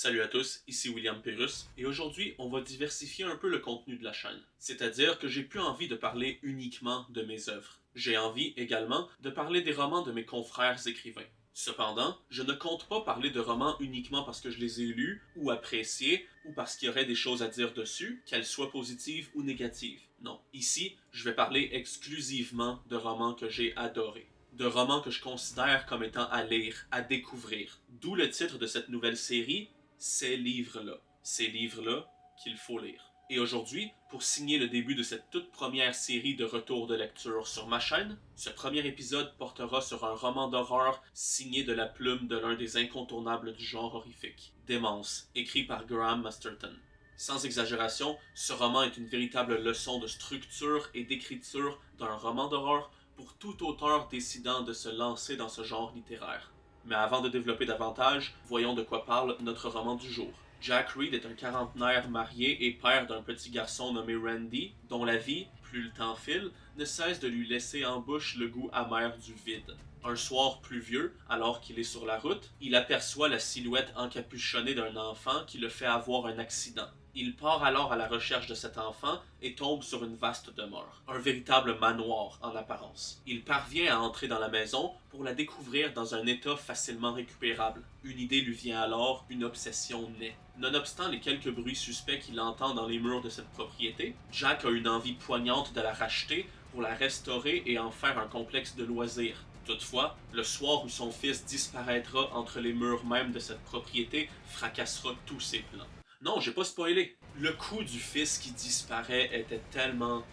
Salut à tous, ici William Pérus, et aujourd'hui on va diversifier un peu le contenu de la chaîne. C'est-à-dire que j'ai plus envie de parler uniquement de mes œuvres. J'ai envie également de parler des romans de mes confrères écrivains. Cependant, je ne compte pas parler de romans uniquement parce que je les ai lus ou appréciés ou parce qu'il y aurait des choses à dire dessus, qu'elles soient positives ou négatives. Non, ici, je vais parler exclusivement de romans que j'ai adorés. De romans que je considère comme étant à lire, à découvrir. D'où le titre de cette nouvelle série, Ces livres-là. Ces livres-là qu'il faut lire. Et aujourd'hui, pour signer le début de cette toute première série de retours de lecture sur ma chaîne, ce premier épisode portera sur un roman d'horreur signé de la plume de l'un des incontournables du genre horrifique, Démence, écrit par Graham Masterton. Sans exagération, ce roman est une véritable leçon de structure et d'écriture d'un roman d'horreur pour tout auteur décidant de se lancer dans ce genre littéraire. Mais avant de développer davantage, voyons de quoi parle notre roman du jour. Jack Reed est un quarantenaire marié et père d'un petit garçon nommé Randy, dont la vie, plus le temps file, ne cesse de lui laisser en bouche le goût amer du vide. Un soir pluvieux, alors qu'il est sur la route, il aperçoit la silhouette encapuchonnée d'un enfant qui le fait avoir un accident. Il part alors à la recherche de cet enfant et tombe sur une vaste demeure, un véritable manoir en apparence. Il parvient à entrer dans la maison pour la découvrir dans un état facilement récupérable. Une idée lui vient alors, une obsession naît. Nonobstant les quelques bruits suspects qu'il entend dans les murs de cette propriété, Jack a une envie poignante de la racheter pour la restaurer et en faire un complexe de loisirs. Toutefois, le soir où son fils disparaîtra entre les murs même de cette propriété fracassera tous ses plans. Non, j'ai pas spoilé. Le coup du fils qui disparaît était tellement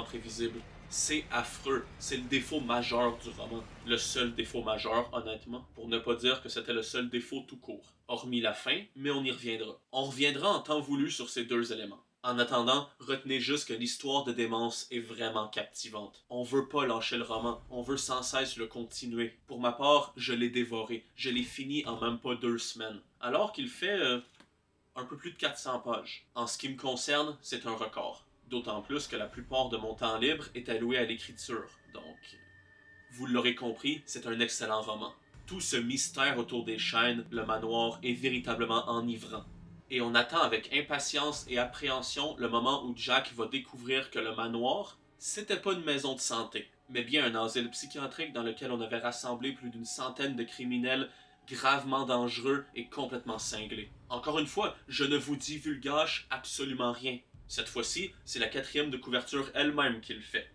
prévisible. C'est affreux. C'est le défaut majeur du roman. Le seul défaut majeur, honnêtement, pour ne pas dire que c'était le seul défaut tout court. Hormis la fin, mais on y reviendra. On reviendra en temps voulu sur ces deux éléments. En attendant, retenez juste que l'histoire de Démence est vraiment captivante. On veut pas lâcher le roman, on veut sans cesse le continuer. Pour ma part, je l'ai dévoré. Je l'ai fini en même pas 2 semaines. Alors qu'il fait un peu plus de 400 pages. En ce qui me concerne, c'est un record. D'autant plus que la plupart de mon temps libre est alloué à l'écriture. Donc, vous l'aurez compris, c'est un excellent roman. Tout ce mystère autour des chaînes, le manoir, est véritablement enivrant. Et on attend avec impatience et appréhension le moment où Jack va découvrir que le manoir, c'était pas une maison de santé, mais bien un asile psychiatrique dans lequel on avait rassemblé plus d'une centaine de criminels gravement dangereux et complètement cinglés. Encore une fois, je ne vous divulgage absolument rien. Cette fois-ci, c'est la 4e de couverture elle-même qui le fait.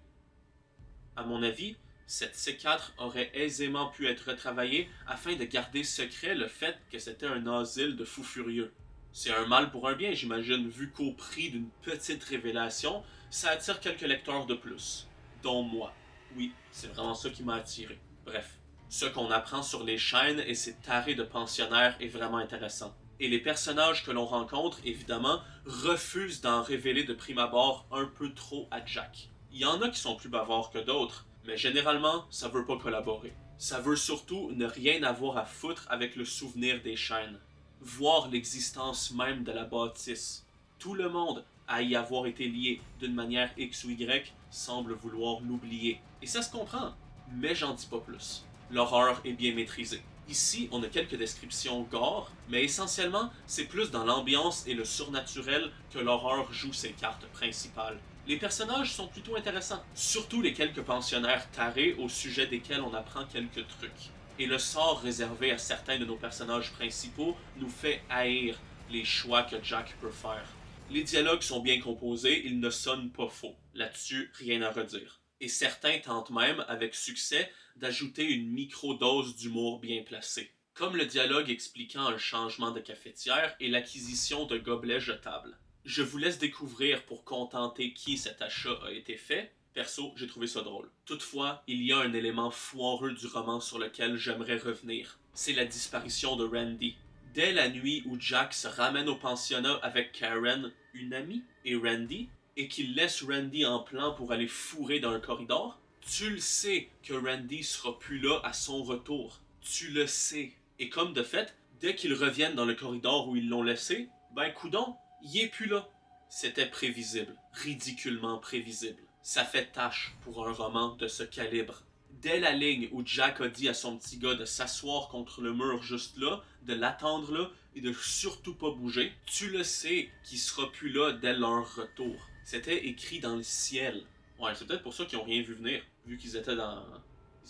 À mon avis, cette C4 aurait aisément pu être retravaillée afin de garder secret le fait que c'était un asile de fous furieux. C'est un mal pour un bien, j'imagine, vu qu'au prix d'une petite révélation, ça attire quelques lecteurs de plus. Dont moi. Oui, c'est vraiment ça qui m'a attiré. Bref. Ce qu'on apprend sur les chaînes et ces tarés de pensionnaires est vraiment intéressant. Et les personnages que l'on rencontre, évidemment, refusent d'en révéler de prime abord un peu trop à Jack. Il y en a qui sont plus bavards que d'autres, mais généralement, ça veut pas collaborer. Ça veut surtout ne rien avoir à foutre avec le souvenir des chaînes. Voir l'existence même de la bâtisse. Tout le monde, à y avoir été lié d'une manière X ou Y, semble vouloir l'oublier. Et ça se comprend, mais j'en dis pas plus. L'horreur est bien maîtrisée. Ici, on a quelques descriptions gore, mais essentiellement, c'est plus dans l'ambiance et le surnaturel que l'horreur joue ses cartes principales. Les personnages sont plutôt intéressants, surtout les quelques pensionnaires tarés au sujet desquels on apprend quelques trucs. Et le sort réservé à certains de nos personnages principaux nous fait haïr les choix que Jack peut faire. Les dialogues sont bien composés, ils ne sonnent pas faux. Là-dessus, rien à redire. Et certains tentent même, avec succès, d'ajouter une micro-dose d'humour bien placée. Comme le dialogue expliquant un changement de cafetière et l'acquisition de gobelets jetables. Je vous laisse découvrir pour contenter qui cet achat a été fait. Perso, j'ai trouvé ça drôle. Toutefois, il y a un élément foireux du roman sur lequel j'aimerais revenir. C'est la disparition de Randy. Dès la nuit où Jack se ramène au pensionnat avec Karen, une amie, et Randy, et qu'il laisse Randy en plan pour aller fourrer dans un corridor, tu le sais que Randy sera plus là à son retour. Tu le sais. Et comme de fait, dès qu'ils reviennent dans le corridor où ils l'ont laissé, ben coudonc, il est plus là. C'était prévisible, ridiculement prévisible. Ça fait tâche pour un roman de ce calibre. Dès la ligne où Jack a dit à son petit gars de s'asseoir contre le mur juste là, de l'attendre là, et de surtout pas bouger. Tu le sais qu'il sera plus là dès leur retour. C'était écrit dans le ciel. Ouais, c'est peut-être pour ça qu'ils ont rien vu venir, vu qu'ils étaient dans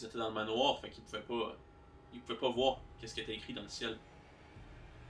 le manoir, fait qu'ils pouvaient pas voir qu'est-ce qui était écrit dans le ciel.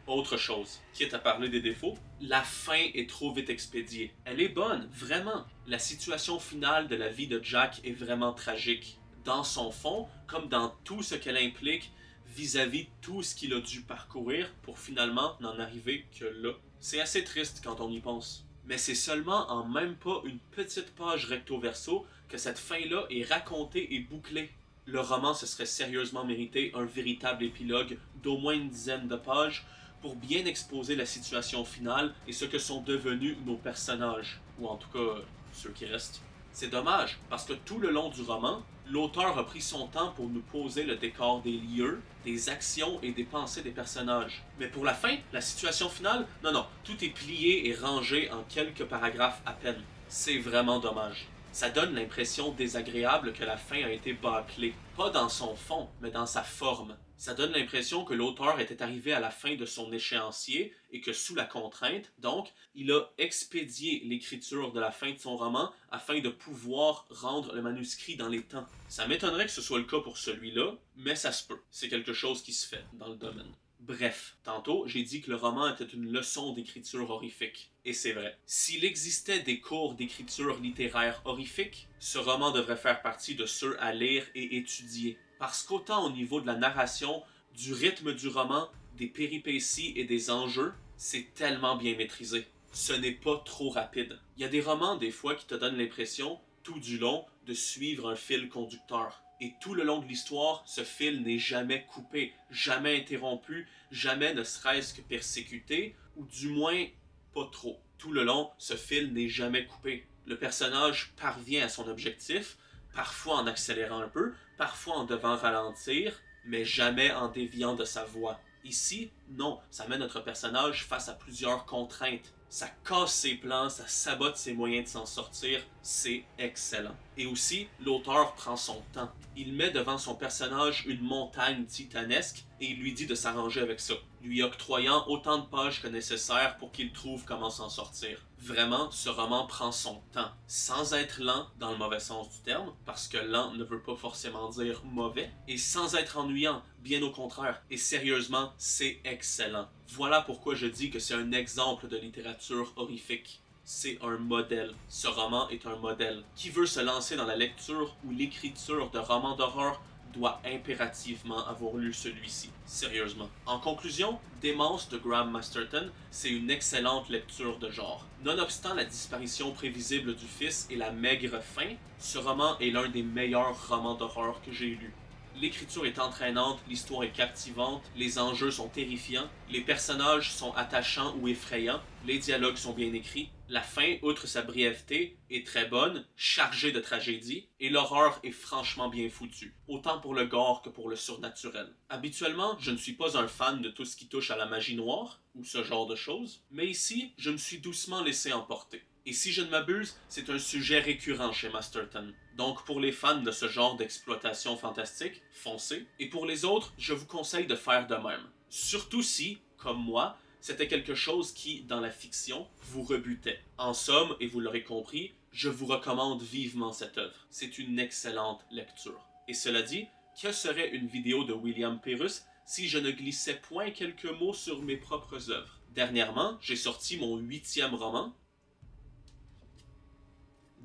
Autre chose, quitte à parler des défauts, la fin est trop vite expédiée. Elle est bonne, vraiment. La situation finale de la vie de Jack est vraiment tragique. Dans son fond, comme dans tout ce qu'elle implique vis-à-vis de tout ce qu'il a dû parcourir pour finalement n'en arriver que là. C'est assez triste quand on y pense. Mais c'est seulement en même pas une petite page recto-verso que cette fin-là est racontée et bouclée. Le roman se serait sérieusement mérité un véritable épilogue d'au moins une dizaine de pages pour bien exposer la situation finale et ce que sont devenus nos personnages, ou en tout cas ceux qui restent. C'est dommage, parce que tout le long du roman, l'auteur a pris son temps pour nous poser le décor des lieux, des actions et des pensées des personnages. Mais pour la fin, la situation finale, non, tout est plié et rangé en quelques paragraphes à peine. C'est vraiment dommage. Ça donne l'impression désagréable que la fin a été bâclée, pas dans son fond, mais dans sa forme. Ça donne l'impression que l'auteur était arrivé à la fin de son échéancier et que sous la contrainte, donc, il a expédié l'écriture de la fin de son roman afin de pouvoir rendre le manuscrit dans les temps. Ça m'étonnerait que ce soit le cas pour celui-là, mais ça se peut. C'est quelque chose qui se fait dans le domaine. Bref, tantôt, j'ai dit que le roman était une leçon d'écriture horrifique. Et c'est vrai. S'il existait des cours d'écriture littéraire horrifique, ce roman devrait faire partie de ceux à lire et étudier. Parce qu'autant au niveau de la narration, du rythme du roman, des péripéties et des enjeux, c'est tellement bien maîtrisé. Ce n'est pas trop rapide. Il y a des romans, des fois, qui te donnent l'impression, tout du long, de suivre un fil conducteur. Et tout le long de l'histoire, ce fil n'est jamais coupé, jamais interrompu, jamais ne serait-ce que persécuté, ou du moins pas trop. Tout le long, ce fil n'est jamais coupé. Le personnage parvient à son objectif, parfois en accélérant un peu, parfois en devant ralentir, mais jamais en déviant de sa voie. Ici, non, ça met notre personnage face à plusieurs contraintes. Ça casse ses plans, ça sabote ses moyens de s'en sortir, c'est excellent. Et aussi, l'auteur prend son temps. Il met devant son personnage une montagne titanesque et il lui dit de s'arranger avec ça, lui octroyant autant de pages que nécessaire pour qu'il trouve comment s'en sortir. Vraiment, ce roman prend son temps, sans être lent dans le mauvais sens du terme, parce que lent ne veut pas forcément dire mauvais, et sans être ennuyant, bien au contraire. Et sérieusement, c'est excellent. Voilà pourquoi je dis que c'est un exemple de littérature horrifique. C'est un modèle. Ce roman est un modèle. Qui veut se lancer dans la lecture ou l'écriture de romans d'horreur doit impérativement avoir lu celui-ci. Sérieusement. En conclusion, Démence de Graham Masterton, c'est une excellente lecture de genre. Nonobstant la disparition prévisible du fils et la maigre fin, ce roman est l'un des meilleurs romans d'horreur que j'ai lus. L'écriture est entraînante, l'histoire est captivante, les enjeux sont terrifiants, les personnages sont attachants ou effrayants, les dialogues sont bien écrits, la fin, outre sa brièveté, est très bonne, chargée de tragédie, et l'horreur est franchement bien foutue, autant pour le gore que pour le surnaturel. Habituellement, je ne suis pas un fan de tout ce qui touche à la magie noire, ou ce genre de choses, mais ici, je me suis doucement laissé emporter. Et si je ne m'abuse, c'est un sujet récurrent chez Masterton. Donc pour les fans de ce genre d'exploitation fantastique, foncez. Et pour les autres, je vous conseille de faire de même. Surtout si, comme moi, c'était quelque chose qui, dans la fiction, vous rebutait. En somme, et vous l'aurez compris, je vous recommande vivement cette œuvre. C'est une excellente lecture. Et cela dit, que serait une vidéo de William Pyrrhus si je ne glissais point quelques mots sur mes propres œuvres? Dernièrement, j'ai sorti mon 8e roman,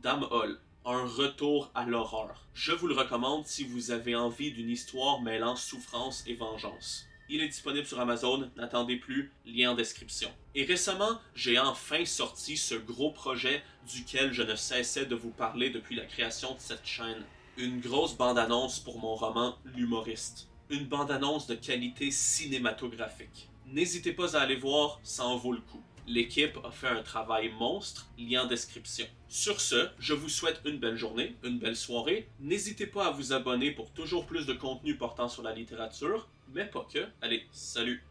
Dame Hall, un retour à l'horreur. Je vous le recommande si vous avez envie d'une histoire mêlant souffrance et vengeance. Il est disponible sur Amazon, n'attendez plus, lien en description. Et récemment, j'ai enfin sorti ce gros projet duquel je ne cessais de vous parler depuis la création de cette chaîne. Une grosse bande-annonce pour mon roman L'Humoriste. Une bande-annonce de qualité cinématographique. N'hésitez pas à aller voir, ça en vaut le coup. L'équipe a fait un travail monstre, lien en description. Sur ce, je vous souhaite une belle journée, une belle soirée. N'hésitez pas à vous abonner pour toujours plus de contenu portant sur la littérature, mais pas que. Allez, salut!